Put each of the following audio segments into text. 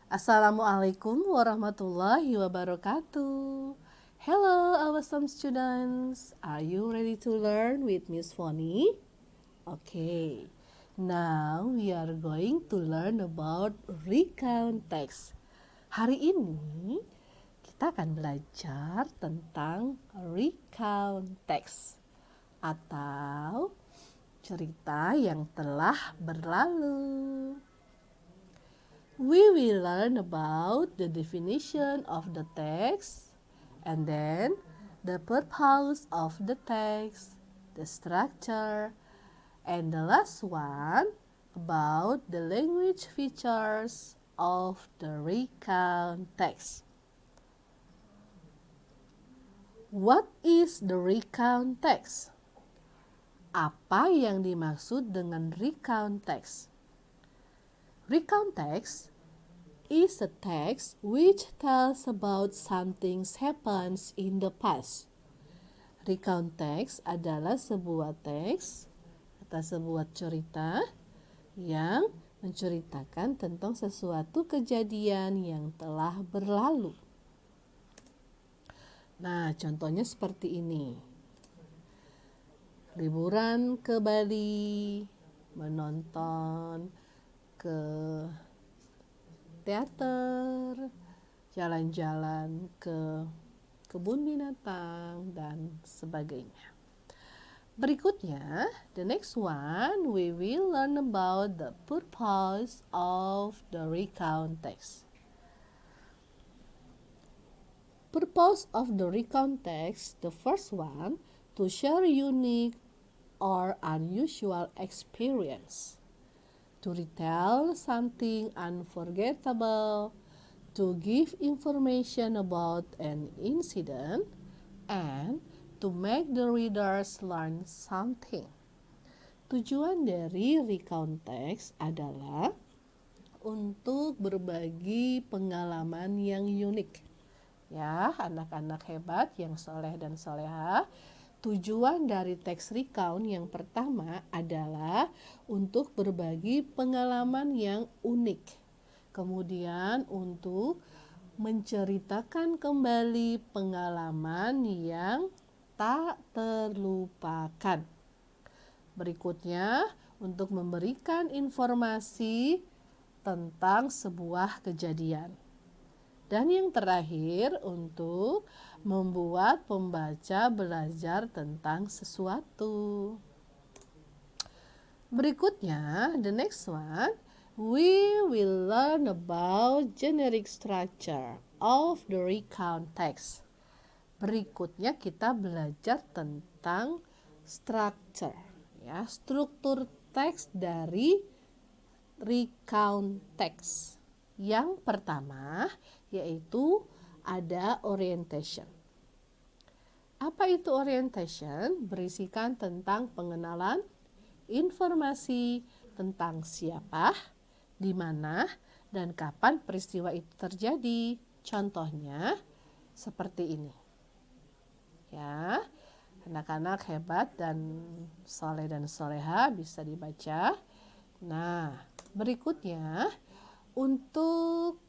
Assalamualaikum warahmatullahi wabarakatuh. Hello, awesome students. Are you ready to learn with Miss Foni? Okay. Now we are going to learn about recount text. Hari ini kita akan belajar tentang recount text atau cerita yang telah berlalu. We will learn about the definition of the text and then the purpose of the text, the structure, and the last one about the language features of the recount text. What is the recount text? Apa yang dimaksud dengan recount text? Recount text is a text which tells about something happens in the past. Recount text adalah sebuah teks atau sebuah cerita yang menceritakan tentang sesuatu kejadian yang telah berlalu. Nah, contohnya seperti ini. Liburan ke Bali, menonton ke teater, jalan-jalan ke kebun binatang, dan sebagainya. Berikutnya, the next one, we will learn about the purpose of the recount text. Purpose of the recount text, the first one, to share unique or unusual experience. To retell something unforgettable, to give information about an incident, and to make the readers learn something. Tujuan dari recount text adalah untuk berbagi pengalaman yang unik. Ya, anak-anak hebat yang soleh dan soleha, tujuan dari teks recount yang pertama adalah untuk berbagi pengalaman yang unik. Kemudian untuk menceritakan kembali pengalaman yang tak terlupakan. Berikutnya, untuk memberikan informasi tentang sebuah kejadian. Dan yang terakhir, untuk membuat pembaca belajar tentang sesuatu. Berikutnya, the next one, we will learn about generic structure of the recount text. Berikutnya kita belajar tentang structure, ya, struktur teks dari recount text. Yang pertama yaitu ada orientation. Apa itu orientation? Berisikan tentang pengenalan, informasi tentang siapa, di mana, dan kapan peristiwa itu terjadi. Contohnya seperti ini. Ya, anak-anak hebat dan soleh dan soleha bisa dibaca. Nah, berikutnya untuk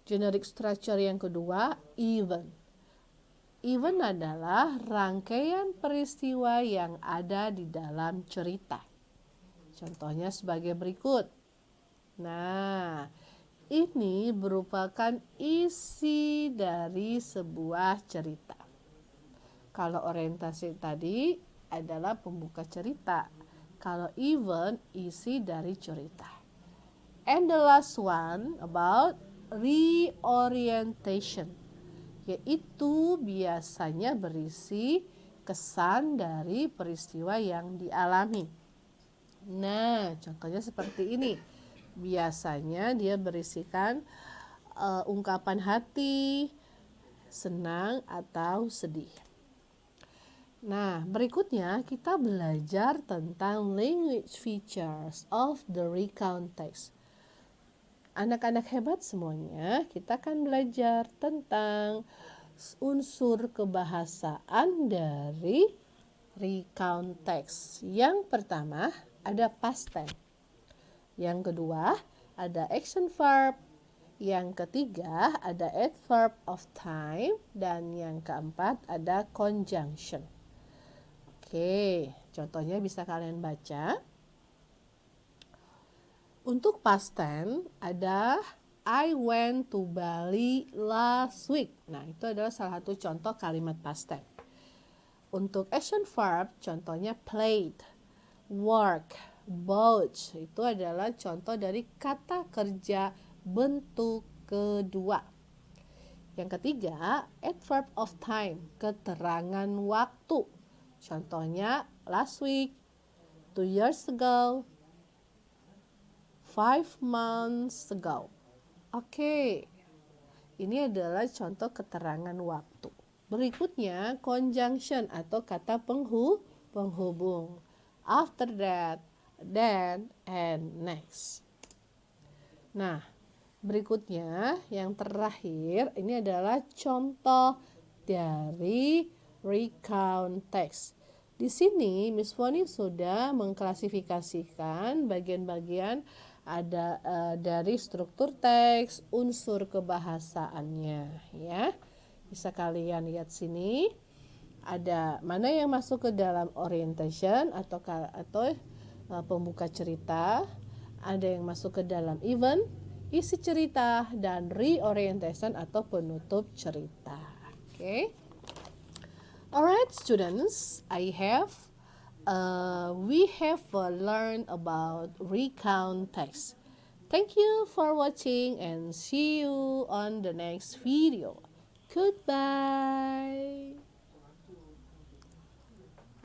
generic structure yang kedua, event. Event adalah rangkaian peristiwa yang ada di dalam cerita. Contohnya sebagai berikut. Nah, ini merupakan isi dari sebuah cerita. Kalau orientasi tadi adalah pembuka cerita. Kalau event, isi dari cerita. And the last one about reorientation, yaitu biasanya berisi kesan dari peristiwa yang dialami. Nah, contohnya seperti ini. Biasanya dia berisikan ungkapan hati, senang atau sedih. Nah, berikutnya kita belajar tentang language features of the recount text. Anak-anak hebat semuanya, kita akan belajar tentang unsur kebahasaan dari recount text. Yang pertama ada past tense. Yang kedua ada action verb. Yang ketiga ada adverb of time. Dan yang keempat ada conjunction. Oke, contohnya bisa kalian baca. Untuk past tense ada I went to Bali last week. Nah, itu adalah salah satu contoh kalimat past tense. Untuk action verb, contohnya played, work, bought. Itu adalah contoh dari kata kerja bentuk kedua. Yang ketiga, adverb of time, keterangan waktu. Contohnya last week, 2 years ago, 5 months ago. Oke, ini adalah contoh keterangan waktu. Berikutnya, conjunction atau kata penghubung. After that, then, and next. Nah, berikutnya yang terakhir ini adalah contoh dari recount text. Di sini Miss Foni sudah mengklasifikasikan bagian-bagian ada dari struktur teks, unsur kebahasaannya, ya. Bisa kalian lihat sini. Ada mana yang masuk ke dalam orientation atau pembuka cerita, ada yang masuk ke dalam event, isi cerita, dan reorientation atau penutup cerita. Oke. Alright, students, we have learned about recount text. Thank you for watching and see you on the next video. Goodbye.